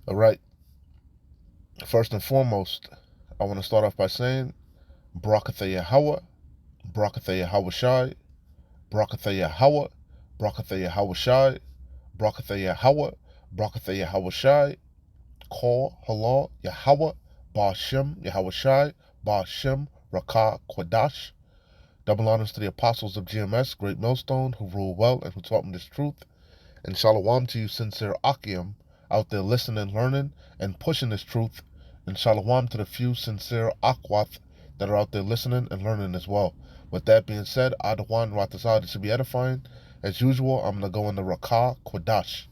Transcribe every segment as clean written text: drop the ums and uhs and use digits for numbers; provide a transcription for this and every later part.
All right. First and foremost, I want to start off by saying Barakatha Yahweh, Barakatha Yahweh Shai, Barakatha Yahweh, Barakatha Yahweh Shai, Barakatha Yahweh, Barakatha Yahweh Shai, Kor Halal Yahweh, Ba'ashem Yahweh Shai, Ba'ashem Rakah Kwadash. Double honors to the apostles of GMS, Great Millstone, who rule well and who taught me this truth. And shalom to you, sincere Akim, out there listening, learning, and pushing this truth. And shalom to the few sincere Akwath that are out there listening and learning as well. With that being said, Adawan Ratazah, this should be edifying. As usual, I'm going to go into Rakah Kwadash.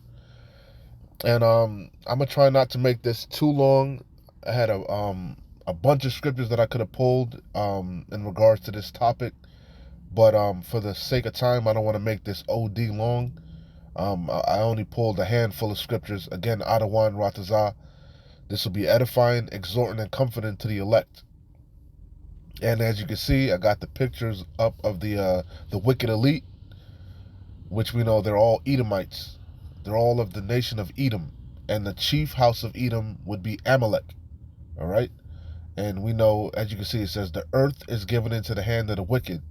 And I'm going to try not to make this too long. I had a bunch of scriptures that I could have pulled in regards to this topic. But for the sake of time, I don't want to make this OD long. I only pulled a handful of scriptures. Again, Adawan Ratazah. This will be edifying, exhorting, and comforting to the elect. And as you can see, I got the pictures up of the wicked elite, which we know they're all Edomites. They're all of the nation of Edom. And the chief house of Edom would be Amalek. All right? And we know, as you can see, it says, the earth is given into the hand of the wicked,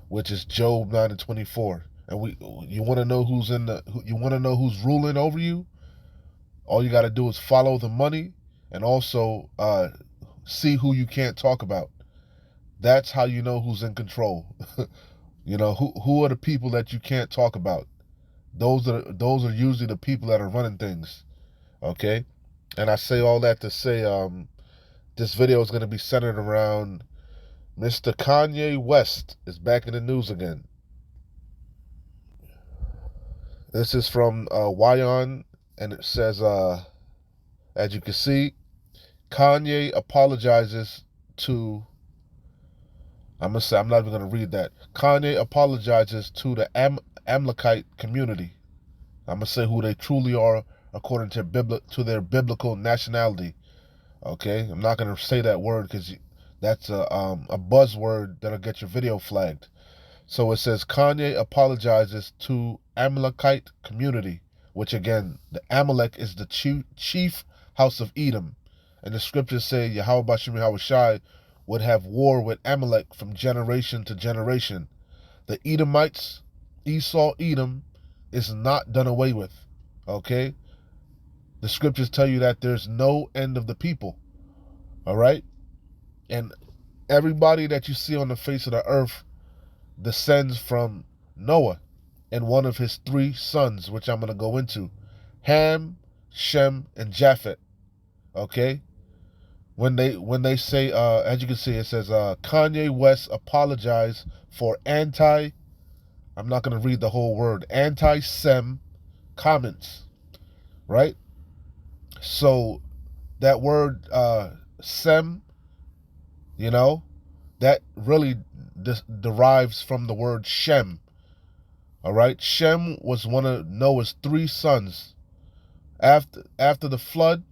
which is Job 9:24. And you want to know who's ruling over you? All you got to do is follow the money and also see who you can't talk about. That's how you know who's in control. Who are the people that you can't talk about? Those are usually the people that are running things. Okay? And I say all that to say this video is going to be centered around Mr. Kanye West is back in the news again. This is from Wyon, and it says, as you can see, Kanye apologizes to. I'm not even gonna read that. Kanye apologizes to the Amalekite community. I'm gonna say who they truly are according to their biblical nationality. Okay, I'm not gonna say that word because that's a buzzword that'll get your video flagged. So it says Kanye apologizes to Amalekite community, which again, the Amalek is the chief house of Edom. And the scriptures say Yahweh Bashim Yahweh Shai would have war with Amalek from generation to generation. The Edomites, Esau, Edom, is not done away with. Okay? The scriptures tell you that there's no end of the people. All right? And everybody that you see on the face of the earth descends from Noah and one of his three sons, which I'm going to go into. Ham, Shem, and Japheth. Okay? When they say, as you can see, it says Kanye West apologized for I'm not going to read the whole word, anti-Sem comments, right? So that word Sem, that really derives from the word Shem. All right, Shem was one of Noah's three sons. After the flood,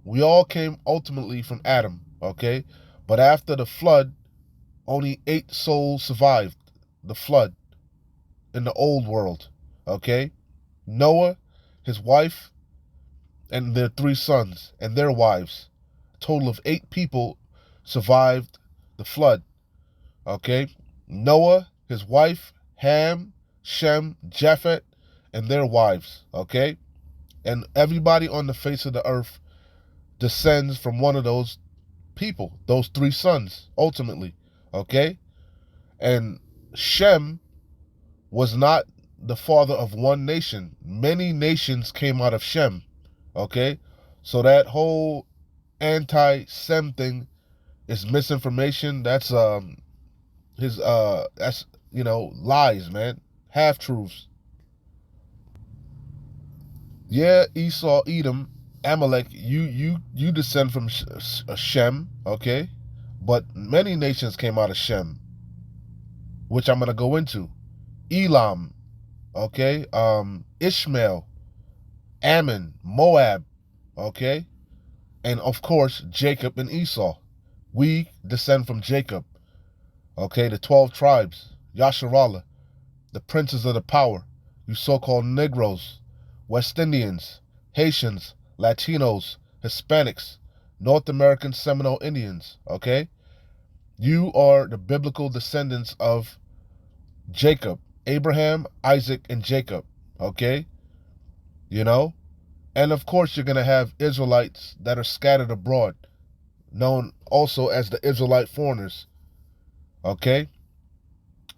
we all came ultimately from Adam, okay? But after the flood, only 8 souls survived the flood in the old world, okay? Noah, his wife, and their 3 sons and their wives. A total of 8 people survived the flood, okay? Noah, his wife, Ham, Shem, Japheth, and their wives, okay? And everybody on the face of the earth descends from one of those people, those 3 sons, ultimately, okay? And Shem was not the father of one nation. Many nations came out of Shem, okay? So that whole anti-Sem thing is misinformation. That's lies, man. Half-truths. Yeah, Esau, Edom, Amalek, you descend from Shem, okay? But many nations came out of Shem, which I'm going to go into. Elam, okay? Ishmael, Ammon, Moab, okay? And of course, Jacob and Esau. We descend from Jacob, okay? The 12 tribes, Yasharallah, the princes of the power, you so-called Negroes, West Indians, Haitians, Latinos, Hispanics, North American Seminole Indians, okay? You are the biblical descendants of Jacob, Abraham, Isaac, and Jacob, okay? You know? And of course, you're going to have Israelites that are scattered abroad, known also as the Israelite foreigners, okay?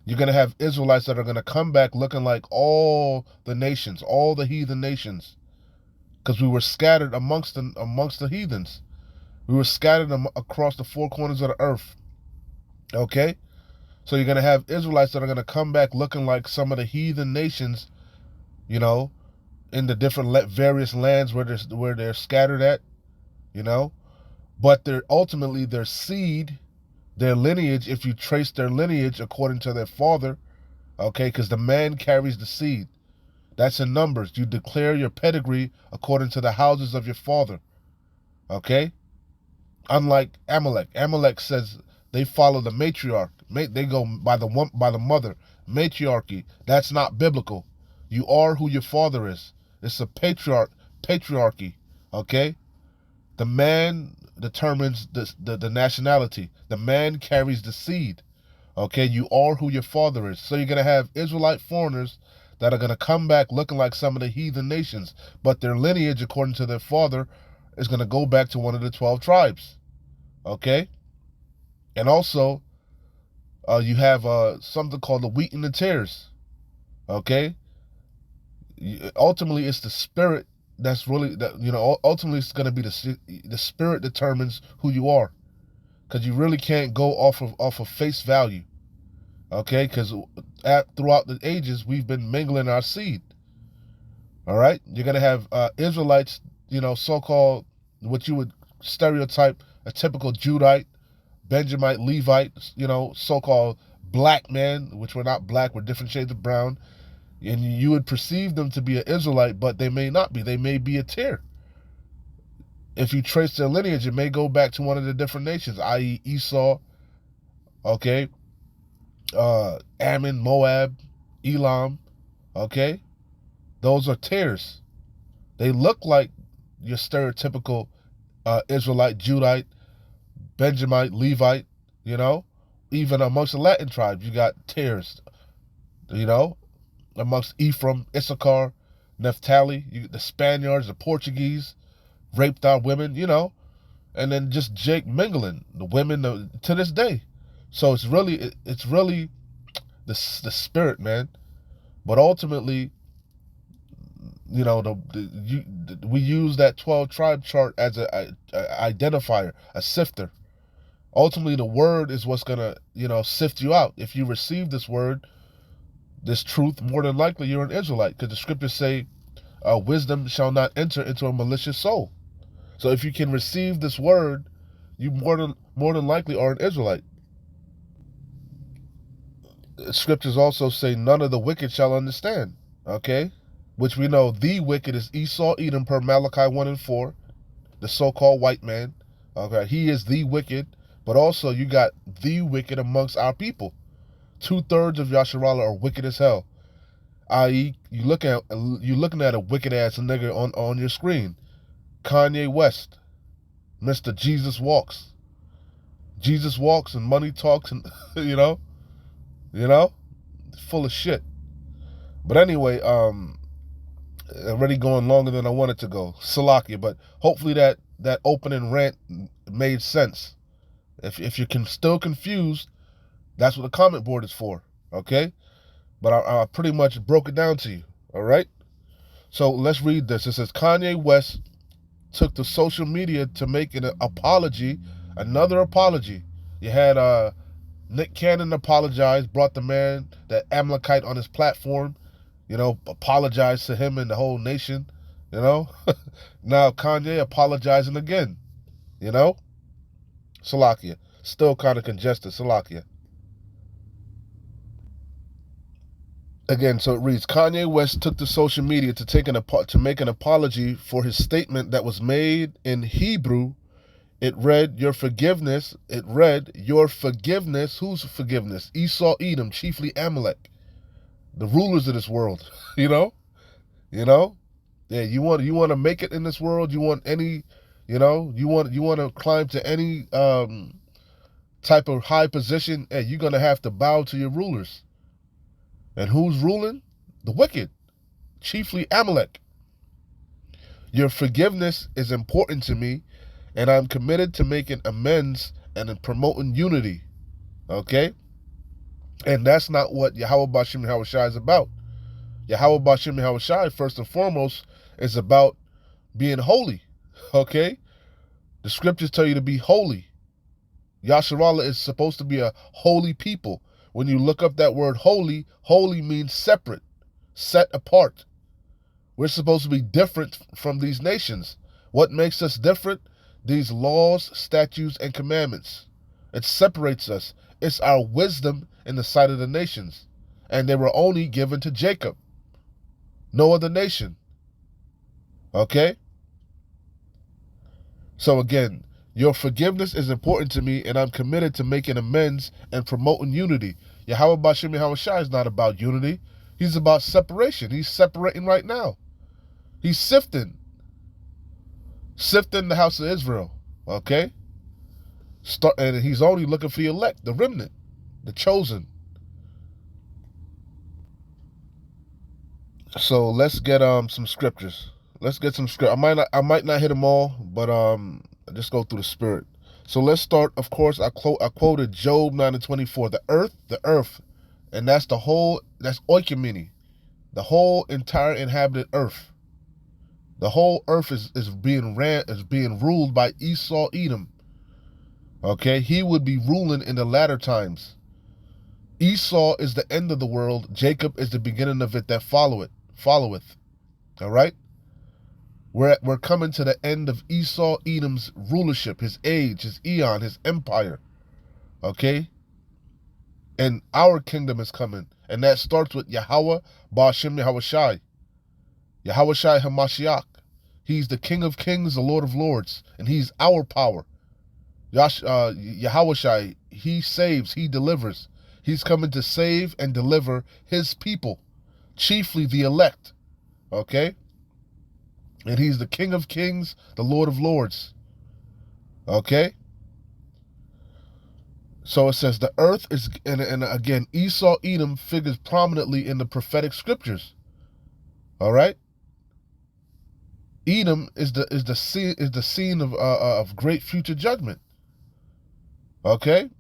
You're going to have Israelites that are going to come back looking like all the nations, all the heathen nations, because we were scattered amongst the heathens. We were scattered across the four corners of the earth, okay? So you're going to have Israelites that are going to come back looking like some of the heathen nations, you know, in the different various lands where they're scattered at, you know. But they're ultimately their seed, their lineage, if you trace their lineage according to their father, okay, because the man carries the seed. That's in Numbers. You declare your pedigree according to the houses of your father, okay? Unlike Amalek. Amalek says they follow the matriarch. They go by the mother. Matriarchy. That's not biblical. You are who your father is. It's a patriarchy, okay? The man determines the nationality. The man carries the seed, okay? You are who your father is. So you're going to have Israelite foreigners that are going to come back looking like some of the heathen nations, but their lineage, according to their father, is going to go back to one of the 12 tribes, okay? And also, you have something called the wheat and the tares, okay? Ultimately, it's the spirit that's really, ultimately it's going to be the spirit determines who you are, because you really can't go off of face value, okay? Because throughout the ages, we've been mingling our seed, all right? You're going to have Israelites, so-called, what you would stereotype a typical Judite, Benjamite, Levite, so-called black men, which were not black, were different shades of brown, and you would perceive them to be an Israelite, but they may not be. They may be a Tyr. If you trace their lineage, it may go back to one of the different nations, i.e. Esau, okay, Ammon, Moab, Elam, okay? Those are Tyrs. They look like your stereotypical Israelite, Judite, Benjamite, Levite, even amongst the Latin tribes, you got Tyrs, amongst Ephraim, Issachar, Naphtali, the Spaniards, the Portuguese, raped our women, and then just Jake mingling the women to this day. So it's really the spirit, man. But ultimately, we use that 12 tribe chart as a identifier, a sifter. Ultimately, the word is what's going to, sift you out. If you receive this word, this truth, more than likely you're an Israelite, because the scriptures say, wisdom shall not enter into a malicious soul. So if you can receive this word, you more than likely are an Israelite. Scriptures also say none of the wicked shall understand, okay? Which we know the wicked is Esau, Edom, per Malachi 1 and 4, the so-called white man. Okay, he is the wicked, but also you got the wicked amongst our people. 2/3 of Yasharala are wicked as hell. I.e., you're looking at a wicked ass nigga on your screen. Kanye West, Mr. Jesus Walks. Jesus walks and money talks, and full of shit. But anyway, already going longer than I wanted to go. Salakia, but hopefully that opening rant made sense. If you're still confused, that's what the comment board is for, okay? But I pretty much broke it down to you, all right? So let's read this. It says, Kanye West took to social media to make an apology, another apology. You had Nick Cannon apologize, brought the man, that Amalekite, on his platform, apologized to him and the whole nation, Now Kanye apologizing again, Salakia. Still kind of congested, Salakia. Again, so it reads, Kanye West took to social media to make an apology for his statement that was made in Hebrew. It read, your forgiveness. Whose forgiveness? Esau, Edom, chiefly Amalek, the rulers of this world, Yeah, you want to make it in this world. You want any, you want to climb to any type of high position. Hey, you're gonna have to bow to your rulers. And who's ruling? The wicked, chiefly Amalek. Your forgiveness is important to me, and I'm committed to making amends and in promoting unity. Okay? And that's not what Yahweh Bashim Yahweh Shai is about. Yahweh Bashim Yahweh Shai, first and foremost, is about being holy. Okay? The scriptures tell you to be holy. Yasharallah is supposed to be a holy people. When you look up that word holy, holy means separate, set apart. We're supposed to be different from these nations. What makes us different? These laws, statutes, and commandments. It separates us. It's our wisdom in the sight of the nations. And they were only given to Jacob. No other nation. Okay? So again, your forgiveness is important to me, and I'm committed to making amends and promoting unity. Yahweh Bashim Yahweh Shai is not about unity. He's about separation. He's separating right now. He's sifting the house of Israel. Okay? And he's only looking for the elect, the remnant, the chosen. So let's get some scriptures. Let's get some script. I might not hit them all, but just go through the spirit. So let's start. Of course, I quoted Job 9:24. The earth, and that's oikumene, the whole entire inhabited earth. The whole earth is being ruled by Esau Edom. Okay, he would be ruling in the latter times. Esau is the end of the world. Jacob is the beginning of it that followeth. All right. We're coming to the end of Esau Edom's rulership, his age, his eon, his empire. Okay? And our kingdom is coming. And that starts with Yahweh Ba'ashem Yahweh Shai. Yahweh Shai HaMashiach. He's the King of Kings, the Lord of Lords. And he's our power. Yahweh Shai, he saves, he delivers. He's coming to save and deliver his people, chiefly the elect. Okay? And he's the King of Kings, the Lord of Lords. Okay? So it says the earth is, and again, Esau Edom figures prominently in the prophetic scriptures. All right? Edom is the scene of great future judgment. Okay?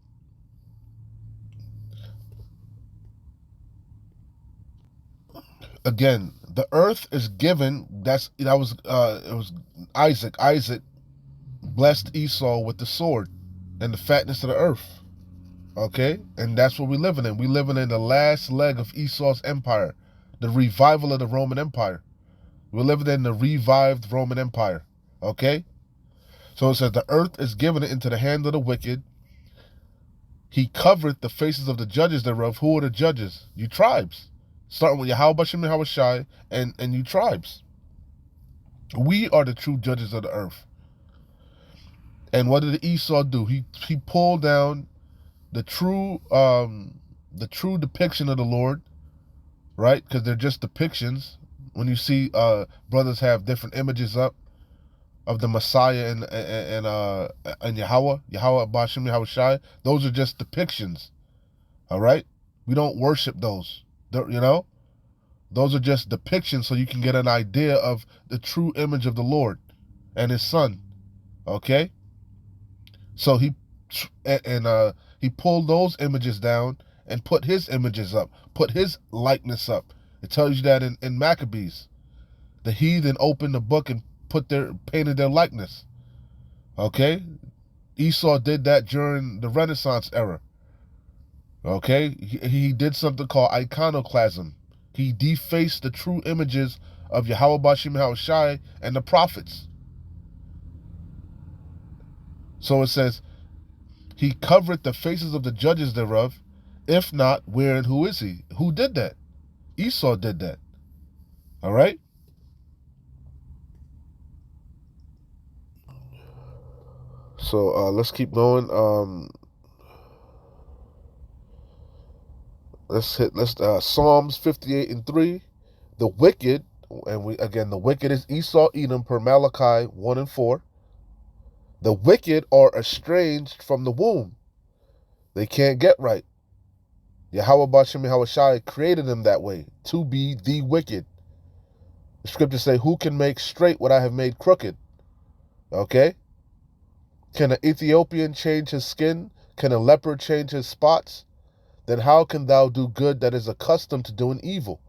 Again, the earth is given. It was Isaac. Isaac blessed Esau with the sword and the fatness of the earth. Okay? And that's what we're living in. We're living in the last leg of Esau's empire, the revival of the Roman Empire. We're living in the revived Roman Empire. Okay? So it says, the earth is given into the hand of the wicked. He covered the faces of the judges thereof. Who are the judges? You tribes. Starting with Yahweh Bashim Yahweh Shai and you tribes. We are the true judges of the earth. And what did Esau do? He pulled down the true depiction of the Lord, right? Because they're just depictions. When you see brothers have different images up of the Messiah and Yahweh Bashim Yahweh Shai, those are just depictions. All right? We don't worship those. Those are just depictions so you can get an idea of the true image of the Lord and his son. Okay? So he pulled those images down and put his images up, put his likeness up. It tells you that in Maccabees. The heathen opened the book and painted their likeness. Okay? Esau did that during the Renaissance era. Okay? He did something called iconoclasm. He defaced the true images of Yahweh Bashim Yahweh Shai and the prophets. So it says, he covered the faces of the judges thereof. If not, where and who is he? Who did that? Esau did that. All right? So let's keep going. Let's Psalms 58:3. The wicked and the wicked is Esau, Edom, per Malachi 1 and 4. The wicked are estranged from the womb. They can't get right. Yahweh Bashem Yahushai created them that way, to be the wicked. The scriptures say, who can make straight what I have made crooked? Okay? Can an Ethiopian change his skin? Can a leopard change his spots? Then how can thou do good that is accustomed to doing evil?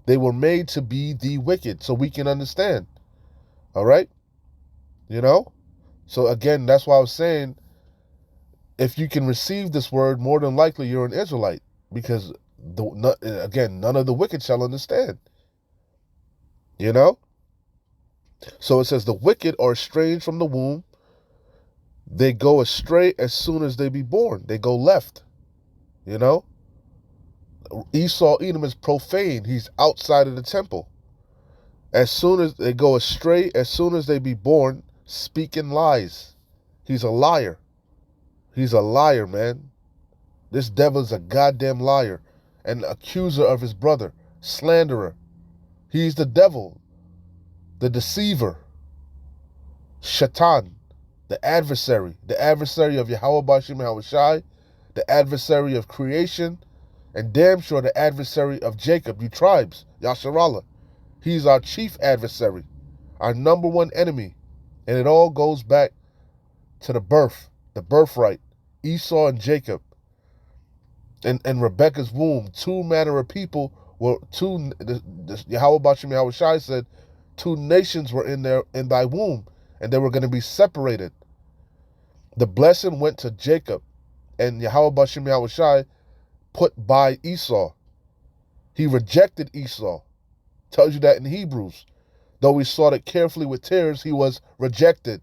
They were made to be the wicked, so we can understand. All right? You know? So again, that's why I was saying, if you can receive this word, more than likely you're an Israelite. Because, none of the wicked shall understand. You know? So it says, the wicked are estranged from the womb. They go astray as soon as they be born. They go left. You know? Esau, Edom is profane. He's outside of the temple. As soon as they go astray, as soon as they be born, speaking lies. He's a liar. He's a liar, man. This devil is a goddamn liar. An accuser of his brother. Slanderer. He's the devil. The deceiver. Shaitan. The adversary of Yahweh Bashem Yahushai, the adversary of creation, and damn sure the adversary of Jacob, you tribes, Yasharallah. He's our chief adversary, our number one enemy. And it all goes back to the birthright, Esau and Jacob. And Rebekah's womb, two manner of people were Yahweh Bashem Yahushai said, two nations were in thy womb, and they were going to be separated. The blessing went to Jacob, and Yahweh Bashem Yahushai put by Esau. He rejected Esau. Tells you that in Hebrews. Though he sought it carefully with tears, he was rejected.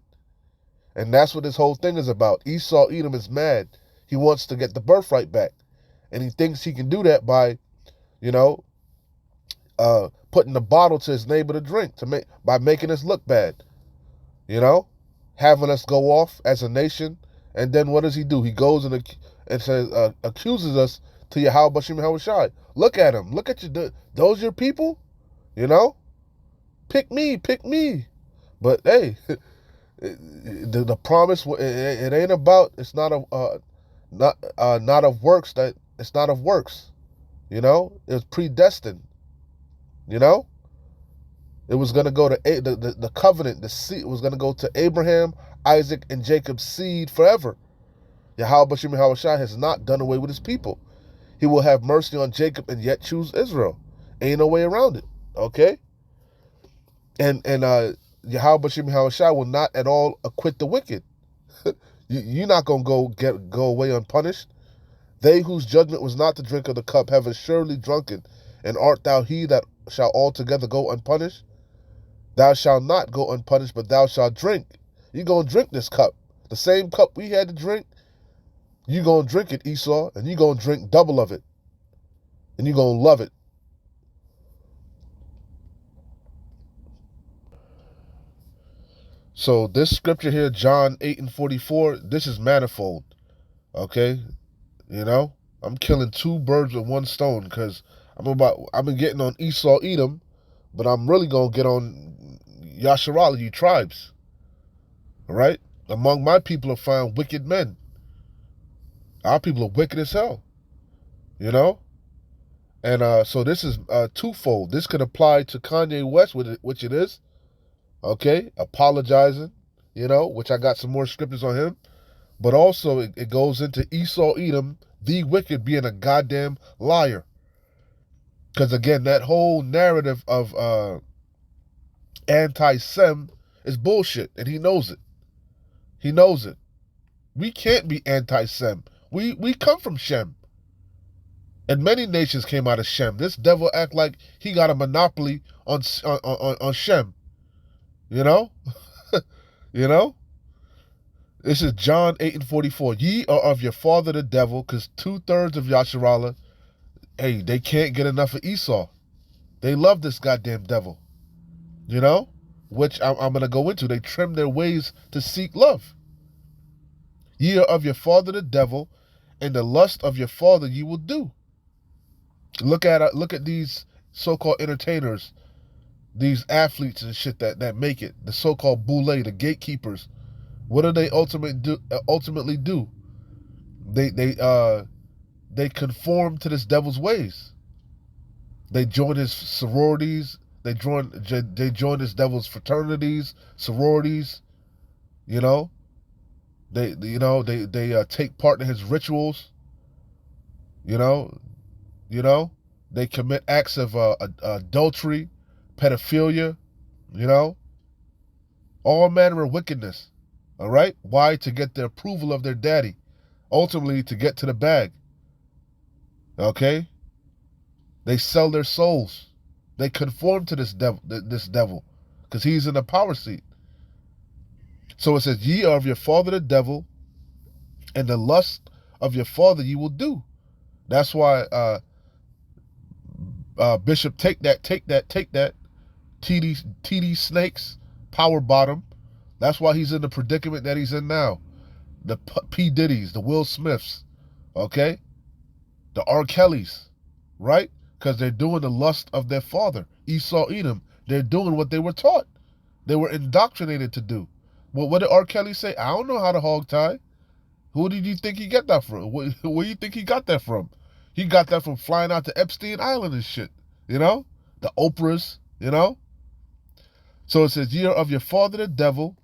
And that's what this whole thing is about. Esau, Edom, is mad. He wants to get the birthright back. And he thinks he can do that by, putting the bottle to his neighbor to drink, by making us look bad. Having us go off as a nation. And then what does he do? He goes and says, accuses us to Yahweh Bashem Yahushai. Look at him. Look at you. Those your people? Pick me. But hey, the promise, it ain't about, it's not of works, that it's not of works. It was predestined. It was going to go to the covenant, the seed was going to go to Abraham, Isaac, and Jacob's seed forever. Yahweh Bashem Yahushai has not done away with his people. He will have mercy on Jacob and yet choose Israel. Ain't no way around it. Okay? And Yahweh Bashem Yahushai will not at all acquit the wicked. You're not going to go away unpunished. They whose judgment was not to drink of the cup have assuredly drunken. And art thou he that shall altogether go unpunished? Thou shalt not go unpunished, but thou shalt drink. You're going to drink this cup. The same cup we had to drink, you're going to drink it, Esau, and you're going to drink double of it. And you're going to love it. So this scripture here, John 8 and 44, this is manifold. Okay? I'm killing two birds with one stone, because I've been getting on Esau, Edom, but I'm really going to get on Yasharallah, you tribes. All right? Among my people are found wicked men. Our people are wicked as hell. And so this is twofold. This could apply to Kanye West, which it is. Okay? Apologizing, which I got some more scriptures on him. But also it goes into Esau, Edom, the wicked, being a goddamn liar. Because again, that whole narrative of anti-Sem is bullshit, and he knows it. He knows it. We can't be anti-Sem. We come from Shem. And many nations came out of Shem. This devil act like he got a monopoly on Shem. This is John 8 and 44. Ye are of your father the devil, because 2/3 of Yasharallah, hey, they can't get enough of Esau. They love this goddamn devil. Which I'm going to go into. They trim their ways to seek love. Ye are of your father the devil, and the lust of your father ye will do. Look at these so-called entertainers. These athletes and shit that make it, the so-called boule, the gatekeepers, what do they ultimately do? They conform to this devil's ways. They join his sororities. They join his devil's fraternities, sororities. You know, they take part in his rituals. You know, they commit acts of adultery, pedophilia. You know, all manner of wickedness. All right, why? To get the approval of their daddy, ultimately to get to the bag. Okay, they sell their souls. They conform to this devil, because he's in the power seat. So it says, "Ye are of your father the devil, and the lust of your father you will do." That's why Bishop, take that. TD Snakes, power bottom. That's why he's in the predicament that he's in now. The P. Diddy's, the Will Smiths, okay? The R. Kellys, right? Because they're doing the lust of their father, Esau, Edom. They're doing what they were taught. They were indoctrinated to do. Well, what did R. Kelly say? I don't know how to hog tie. Who did you think he got that from? Where do you think he got that from? He got that from flying out to Epstein Island and shit. You know? The Oprahs, you know? So it says, "Ye are of your father the devil,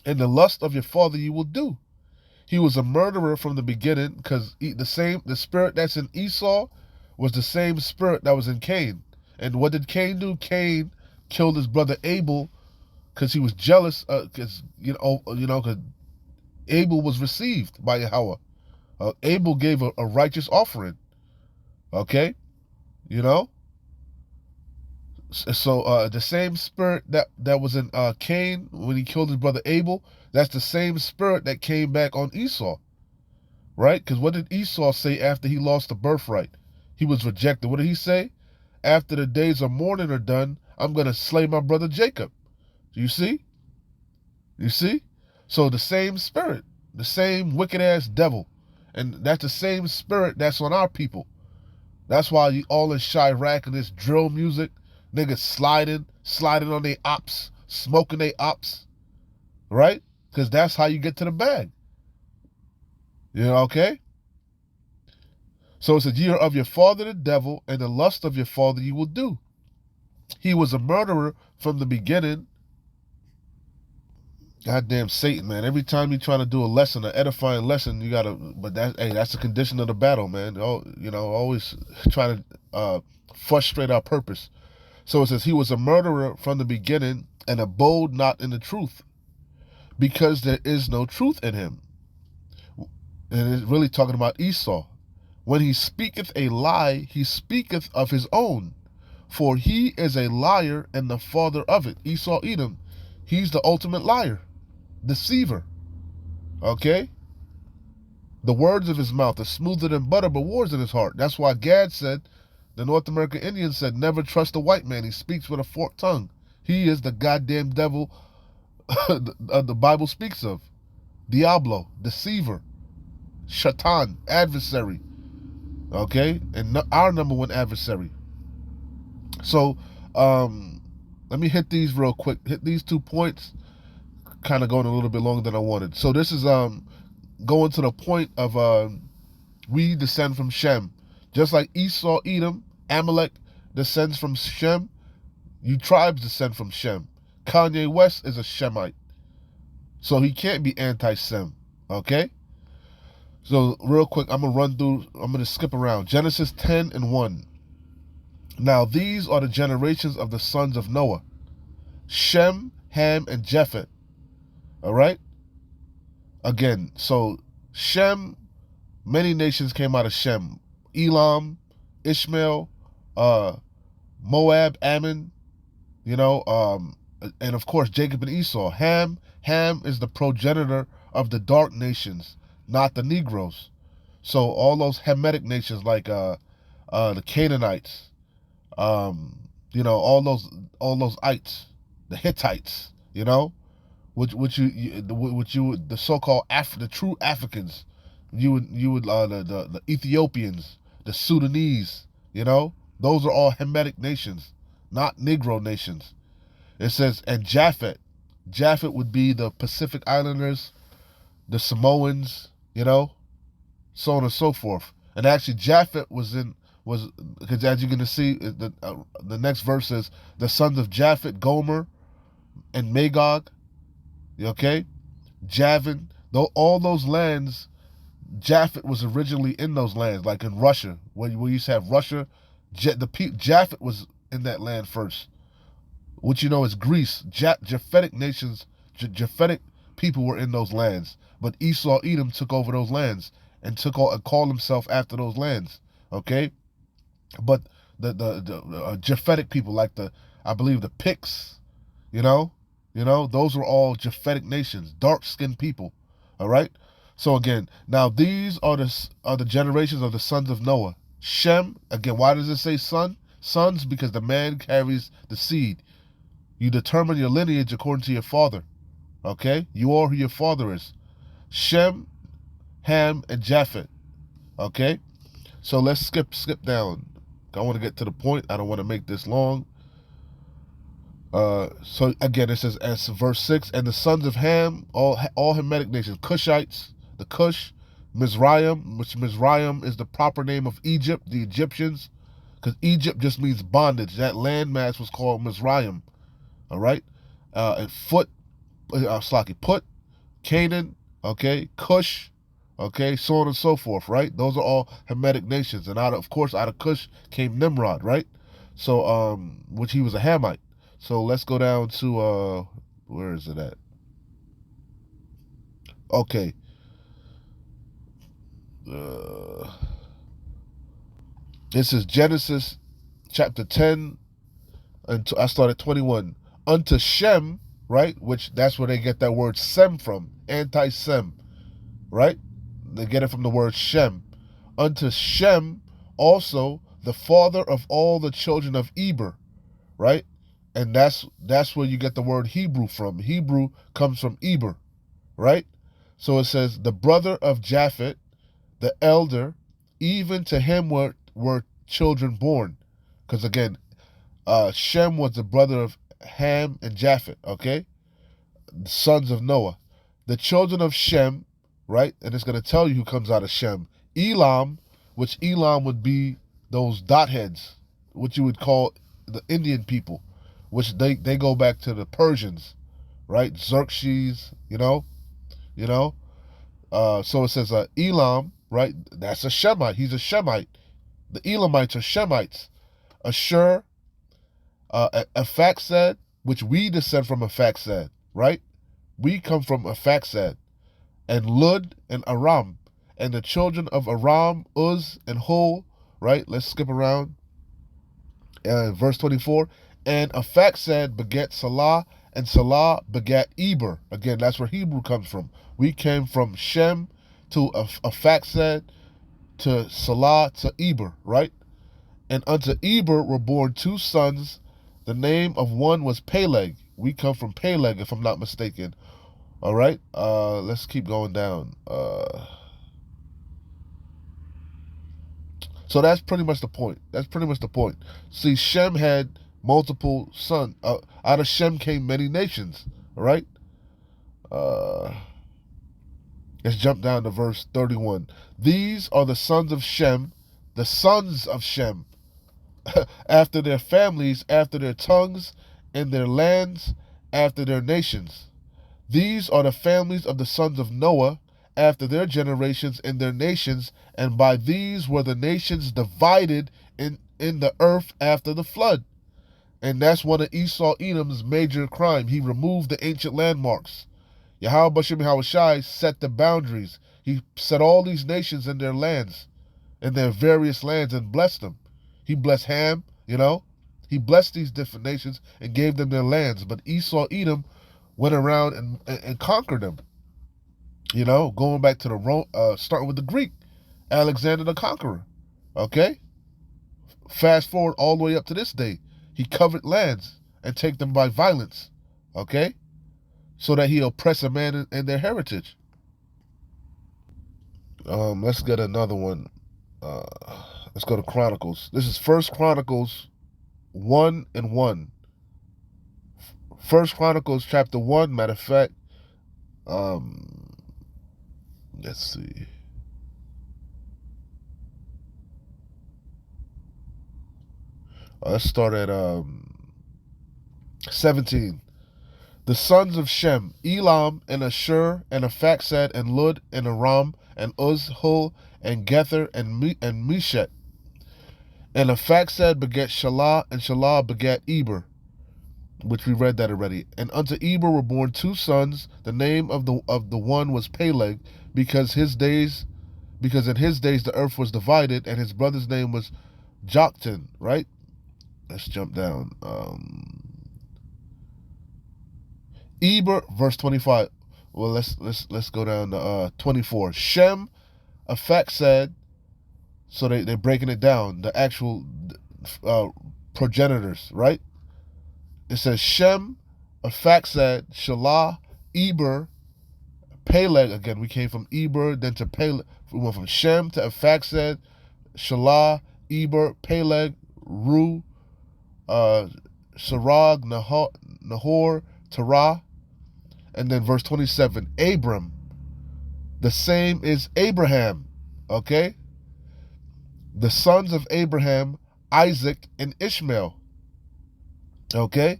and the lust of your father you will do." He was a murderer from the beginning, because the spirit that's in Esau was the same spirit that was in Cain. And what did Cain do? Cain killed his brother Abel because he was jealous, because because Abel was received by Yahweh. Abel gave a righteous offering. Okay, you know. So the same spirit that was in Cain when he killed his brother Abel, that's the same spirit that came back on Esau, right? Because what did Esau say after he lost the birthright? He was rejected. What did he say? After the days of mourning are done, I'm going to slay my brother Jacob. You see? You see? So the same spirit, the same wicked ass devil, and that's the same spirit that's on our people. That's why you all in Chirac and this drill music, niggas sliding on their ops, smoking their ops, right? Because that's how you get to the bag. You know, okay? So it says, "Ye are of your father the devil, and the lust of your father you will do." He was a murderer from the beginning. Goddamn Satan, man. Every time you try to do a lesson, an edifying lesson, you gotta, but that's the condition of the battle, man. Always try to frustrate our purpose. So it says, "He was a murderer from the beginning, and abode not in the truth, because there is no truth in him." And it's really talking about Esau. "When he speaketh a lie, he speaketh of his own, for he is a liar and the father of it." Esau, Edom, he's the ultimate liar, deceiver. Okay? "The words of his mouth are smoother than butter, but wars in his heart." That's why Gad said, the North American Indian said, "Never trust a white man. He speaks with a forked tongue." He is the goddamn devil the Bible speaks of. Diablo, deceiver, Shaitan, adversary. Okay? And our number one adversary. So, let me hit these real quick. Hit these 2 points. Kind of going a little bit longer than I wanted. So this is going to the point of we descend from Shem. Just like Esau, Edom, Amalek descends from Shem, you tribes descend from Shem. Kanye West is a Shemite. So he can't be anti-Sem. Okay? So real quick, I'm going to skip around. Genesis 10:1. "Now these are the generations of the sons of Noah, Shem, Ham, and Japheth." All right? Again, so Shem, many nations came out of Shem. Elam, Ishmael, Moab, Ammon, and of course Jacob and Esau. Ham is the progenitor of the dark nations, not the Negroes. So all those Hamitic nations like the Canaanites, all those ites, the Hittites, the so-called the true Africans, the Ethiopians, the Sudanese, those are all Hamitic nations. not Negro nations. It says, and Japhet. Japhet would be the Pacific Islanders, the Samoans, so on and so forth. And actually, Japhet was because as you're gonna see, the next verse is the sons of Japhet, Gomer, and Magog. Okay, Javin, though all those lands, Japhet was originally in those lands, like in Russia, where you used to have Russia. Japhet was in that land first, which is Greece. Japhetic nations, Japhetic people were in those lands, but Esau, Edom took over those lands and called himself after those lands. Okay, but the Japhetic people, like I believe the Picts, those were all Japhetic nations, dark-skinned people. All right. So again, now these are the generations of the sons of Noah. Shem. Again, why does it say son? Sons, because the man carries the seed. You determine your lineage according to your father. Okay? You are who your father is. Shem, Ham, and Japhet. Okay? So let's skip down. I want to get to the point. I don't want to make this long. So again, it says, as verse 6, and the sons of Ham, all Hamitic nations, Cushites, the Cush, Mizraim, which Mizraim is the proper name of Egypt, the Egyptians, because Egypt just means bondage. That landmass was called Mizraim. All right? And Put, Canaan, okay, Cush, okay, so on and so forth, right? Those are all Hamitic nations. And out of Cush came Nimrod, right? So, which he was a Hamite. So let's go down to, where is it at? Okay. This is Genesis chapter 10, and I started 21. Unto Shem, right? Which that's where they get that word Sem from. Anti-Sem, right? They get it from the word Shem. Unto Shem also the father of all the children of Eber, right? And that's where you get the word Hebrew from. Hebrew comes from Eber, right? So it says, the brother of Japhet, the elder, even to him were children born. Because again, Shem was the brother of Ham and Japhet, okay? The sons of Noah. The children of Shem, right? And it's going to tell you who comes out of Shem. Elam, which Elam would be those dot heads, which you would call the Indian people, which they go back to the Persians, right? Xerxes, so it says Elam, right? That's a Shemite. He's a Shemite. The Elamites are Shemites. Ashur, Aphaxad, which we descend from Aphaxad, right? We come from Aphaxad. And Lud and Aram. And the children of Aram, Uz and Hul, right? Let's skip around. Verse 24. And Aphaxad begat Salah, and Salah begat Eber. Again, that's where Hebrew comes from. We came from Shem to Aphaxad to Salah to Eber, right? And unto Eber were born two sons. The name of one was Peleg. We come from Peleg, if I'm not mistaken. All right? Let's keep going down. So that's pretty much the point. See, Shem had multiple sons. Out of Shem came many nations. All right? Let's jump down to verse 31. These are the sons of Shem, after their families, after their tongues, in their lands, after their nations. These are the families of the sons of Noah, after their generations in their nations, and by these were the nations divided in the earth after the flood. And that's one of Esau Edom's major crime. He removed the ancient landmarks. Yahweh Bashim Hawashai set the boundaries. He set all these nations in their lands, in their various lands, and blessed them. He blessed Ham, He blessed these different nations and gave them their lands. But Esau Edom went around and conquered them. Going back to starting with the Greek, Alexander the Conqueror. Okay? Fast forward all the way up to this day. He covered lands and take them by violence. Okay? So that he oppress a man in their heritage. Let's get another one. Let's go to Chronicles. This is First Chronicles 1 and 1. First Chronicles chapter 1, matter of fact, let's see. Let's start at 17. The sons of Shem, Elam, and Ashur, and Aphaxad, and Lud, and Aram, and Uz, Hul, and Gether, and Meshet. And Aphaxad begat Shelah, and Shelah begat Eber, which we read that already. And unto Eber were born 2 sons. The name of the one was Peleg, because in his days the earth was divided, and his brother's name was Joktan. Right? Let's jump down. Eber, verse 25. Well, let's go down to 24. Shem, Aphaxad. So they're breaking it down. The actual progenitors, right? It says Shem, Aphaxad, Shelah, Eber, Peleg. Again, we came from Eber, then to Peleg. We went from Shem to Aphaxad, Shelah, Eber, Peleg, Ru, Sarag, Nahor, Terah. And then verse 27, Abram. The same is Abraham. Okay? The sons of Abraham, Isaac, and Ishmael. Okay?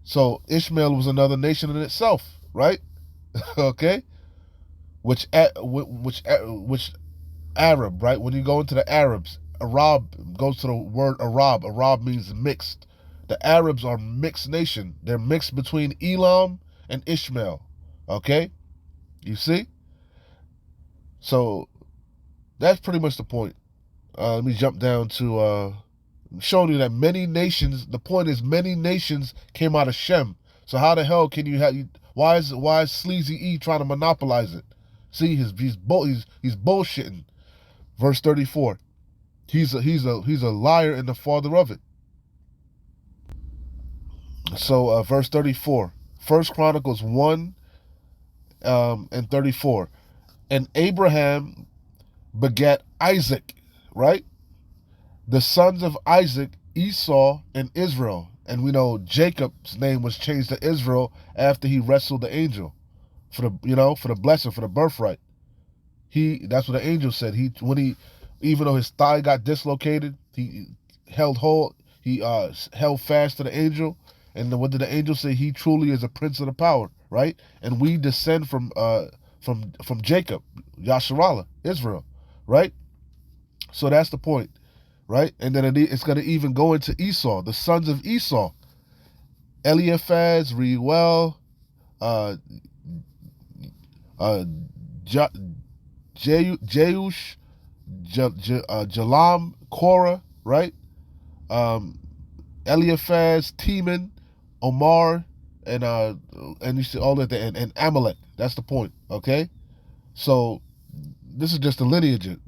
So Ishmael was another nation in itself, right? Okay? Which Arab, right? When you go into the Arabs, Arab goes to the word Arab. Arab means mixed. The Arabs are mixed nation. They're mixed between Elam and Ishmael. Okay? You see? So that's pretty much the point. Let me jump down to showing you that many nations. The point is, many nations came out of Shem. So how the hell can you have? Why is Sleazy E trying to monopolize it? See, he's bullshitting. Verse 34. He's a liar and the father of it. So verse 34. First Chronicles 1 and 34. And Abraham begat Isaac, right? The sons of Isaac, Esau, and Israel. And we know Jacob's name was changed to Israel after he wrestled the angel for the blessing, for the birthright. That's what the angel said. Even though his thigh got dislocated, he held fast to the angel. And then what did the angel say? He truly is a prince of the power, right? And we descend from Jacob, Yasharallah, Israel, right? So that's the point, right? And then it's going to even go into Esau, the sons of Esau, Eliphaz, Reuel, Jeush, Jalam, Korah, right? Eliphaz, Teman, Omar, and you see all that, and Amalek. That's the point, okay? So this is just the lineage,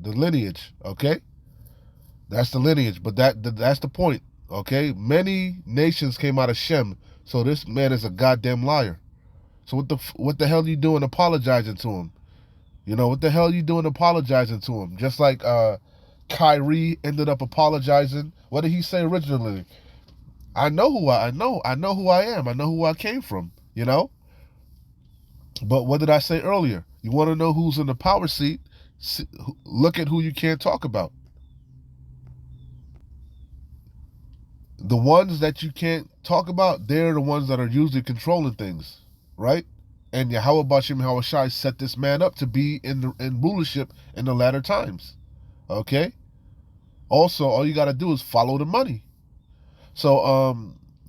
okay? That's the lineage, but that's the point, okay? Many nations came out of Shem, so this man is a goddamn liar. So what the hell are you doing apologizing to him? What the hell are you doing apologizing to him? Just like Kyrie ended up apologizing. What did he say originally? I know who I am. I know who I came from, But what did I say earlier? You want to know who's in the power seat? Look at who you can't talk about. The ones that you can't talk about, they're the ones that are usually controlling things, right? And Yahweh Bashim Hawashai set this man up to be in rulership in the latter times, okay? Also, all you got to do is follow the money. So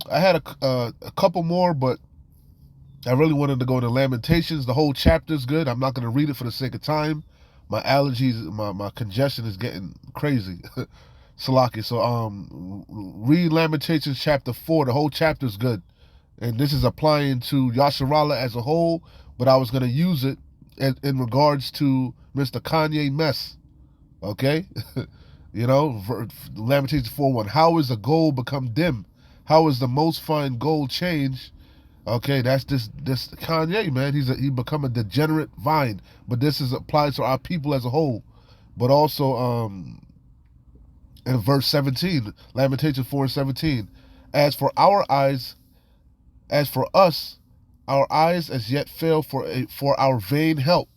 I had a couple more, but I really wanted to go into Lamentations. The whole chapter's good. I'm not going to read it for the sake of time. My allergies, my congestion is getting crazy. Salaki. So read Lamentations chapter 4. The whole chapter's good. And this is applying to Yasharallah as a whole, but I was going to use it in regards to Mr. Kanye mess. Okay? Lamentations 4:1. How is the gold become dim? How is the most fine gold change? Okay, that's this Kanye, man. He become a degenerate vine. But this applies to our people as a whole. But also In verse 17, Lamentations 4:17, as for our eyes, as for us, our eyes as yet fail for our vain help.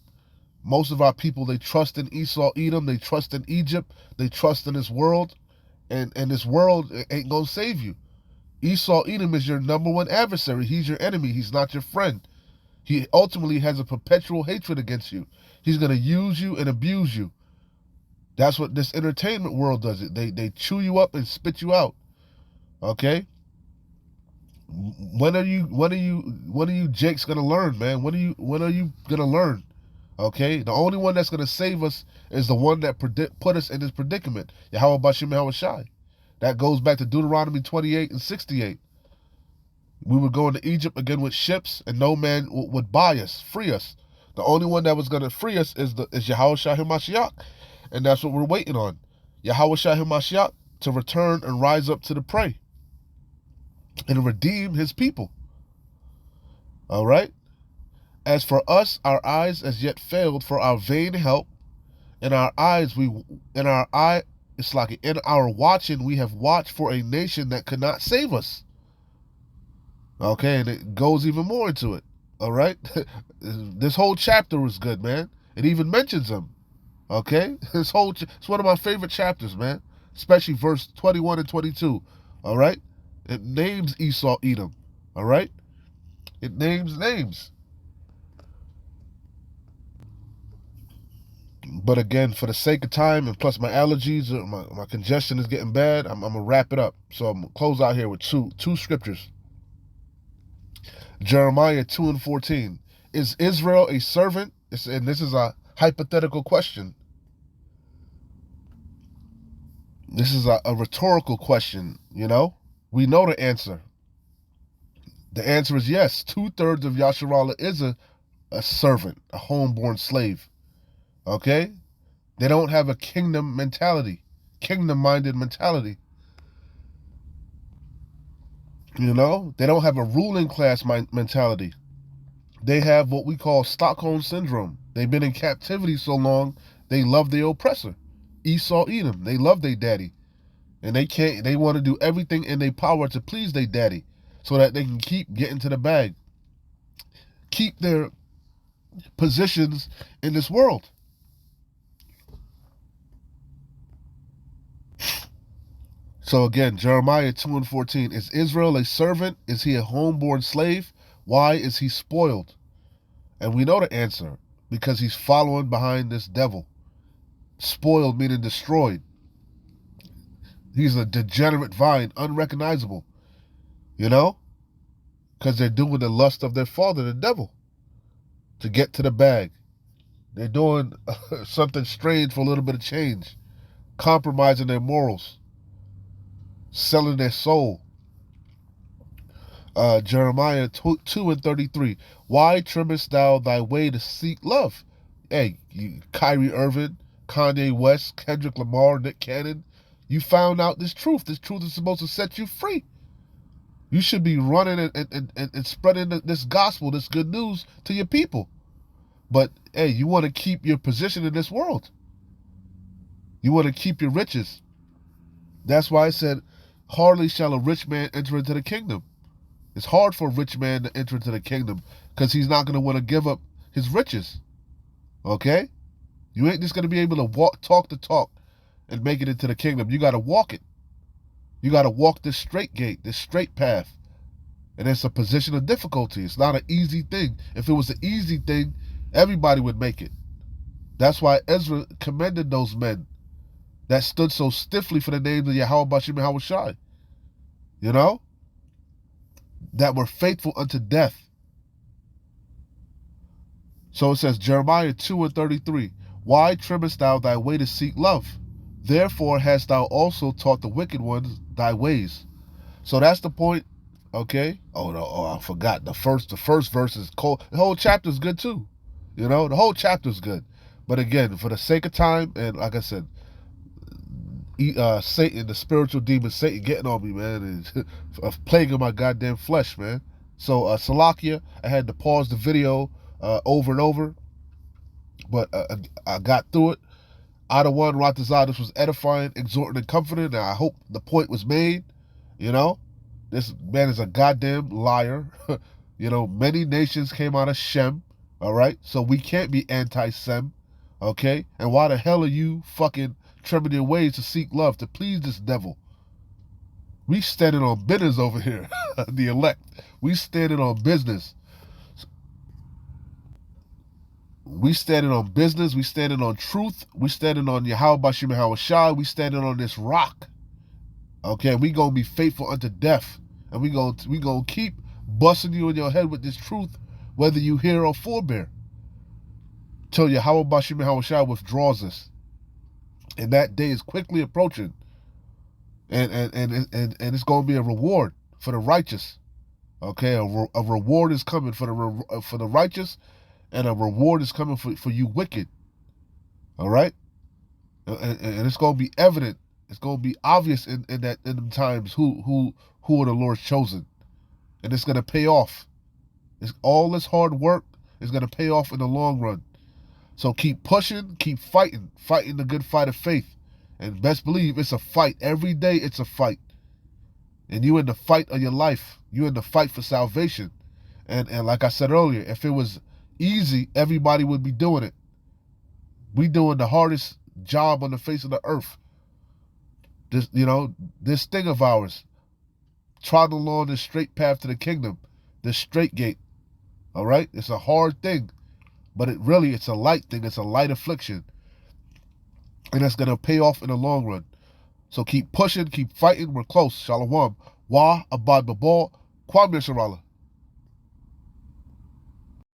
Most of our people, they trust in Esau, Edom, they trust in Egypt, they trust in this world, and this world ain't gonna save you. Esau, Edom is your number one adversary. He's your enemy. He's not your friend. He ultimately has a perpetual hatred against you. He's gonna use you and abuse you. That's what this entertainment world does. They chew you up and spit you out. Okay? When are you Jake's gonna learn, man? When are you gonna learn? Okay? The only one that's gonna save us is the one that put us in this predicament. Yahweh Bashim Yahweh Shai. That goes back to Deuteronomy 28 and 68. We would go into Egypt again with ships, and no man would buy us, free us. The only one that was gonna free us is Yahweh Shai HaMashiach. And that's what we're waiting on. Yahweh Shai HaMashiach to return and rise up to the prey and redeem his people. All right? As for us, our eyes as yet failed for our vain help. In our watching, we have watched for a nation that could not save us. Okay, and it goes even more into it. All right? This whole chapter was good, man. It even mentions them. Okay? It's one of my favorite chapters, man. Especially verse 21 and 22. All right? It names Esau, Edom. All right? It names names. But again, for the sake of time, and plus my allergies, my congestion is getting bad, I'm going to wrap it up. So I'm going to close out here with two scriptures. Jeremiah 2 and 14. Is Israel a servant? And this is a hypothetical question. This is a rhetorical question, you know? We know the answer. The answer is yes. 2/3 of Yasharallah is a servant, a homeborn slave. Okay? They don't have a kingdom mentality, kingdom-minded mentality. You know? They don't have a ruling class mentality. They have what we call Stockholm Syndrome. They've been in captivity so long, they love their oppressor. Esau, Edom, they love their daddy. And they want to do everything in their power to please their daddy so that they can keep getting to the bag. Keep their positions in this world. So again, Jeremiah 2 and 14. Is Israel a servant? Is he a homeborn slave? Why is he spoiled? And we know the answer. Because he's following behind this devil. Spoiled meaning destroyed. He's a degenerate vine, unrecognizable. You know? Because they're doing the lust of their father, the devil, to get to the bag. They're doing something strange for a little bit of change. Compromising their morals. Selling their soul. Jeremiah 2 and 33. Why trimmest thou thy way to seek love? Hey, Kyrie Irving, Kanye West, Kendrick Lamar, Nick Cannon, you found out this truth. This truth is supposed to set you free. You should be running and spreading this gospel, this good news to your people. But, hey, you want to keep your position in this world. You want to keep your riches. That's why I said, hardly shall a rich man enter into the kingdom. It's hard for a rich man to enter into the kingdom because he's not going to want to give up his riches. Okay? You ain't just going to be able to talk the talk and make it into the kingdom. You got to walk it. You got to walk this straight gate, this straight path. And it's a position of difficulty. It's not an easy thing. If it was an easy thing, everybody would make it. That's why Ezra commended those men that stood so stiffly for the name of Yahweh Bashim Yahweh Shai. You know? That were faithful unto death. So it says, Jeremiah 2 and 33. Why trimmest thou thy way to seek love? Therefore hast thou also taught the wicked ones thy ways. So that's the point. Okay? Oh, no, I forgot. The first verse is cold. The whole chapter is good too. You know, the whole chapter is good. But again, for the sake of time, and like I said, Satan, the spiritual demon Satan getting on me, man, and plaguing my goddamn flesh, man. So, Salakia, I had to pause the video over and over, but I got through it. Adawan Ratazah, this was edifying, exhorting, and comforting, and I hope the point was made. You know, this man is a goddamn liar. You know, many nations came out of Shem, all right? So we can't be anti-Sem, okay? And why the hell are you fucking trimming your ways to seek love, to please this devil? We standing on business over here, the elect. We standing on business. We standing on business. We standing on truth. We standing on Yahweh Bashim Hawashai. We standing on this rock. Okay, we gonna be faithful unto death, and we gonna keep busting you in your head with this truth, whether you hear or forbear, till Yahweh Bashim Hawashai withdraws us, and that day is quickly approaching, and it's gonna be a reward for the righteous. Okay, a reward is coming for the righteous, and a reward is coming for you wicked. All right, and it's gonna be evident. It's gonna be obvious in them times who are the Lord's chosen, and it's gonna pay off. It's all this hard work is gonna pay off in the long run. So keep pushing, keep fighting the good fight of faith, and best believe it's a fight every day. It's a fight, and you in the fight of your life. You in the fight for salvation, and like I said earlier, if it was easy, everybody would be doing it. We doing the hardest job on the face of the earth. This thing of ours, trotting along this straight path to the kingdom, this straight gate. All right, it's a hard thing, but it's a light thing. It's a light affliction, and it's gonna pay off in the long run. So keep pushing, keep fighting. We're close. Shalom. Wa abad babal. Kwame Sharala.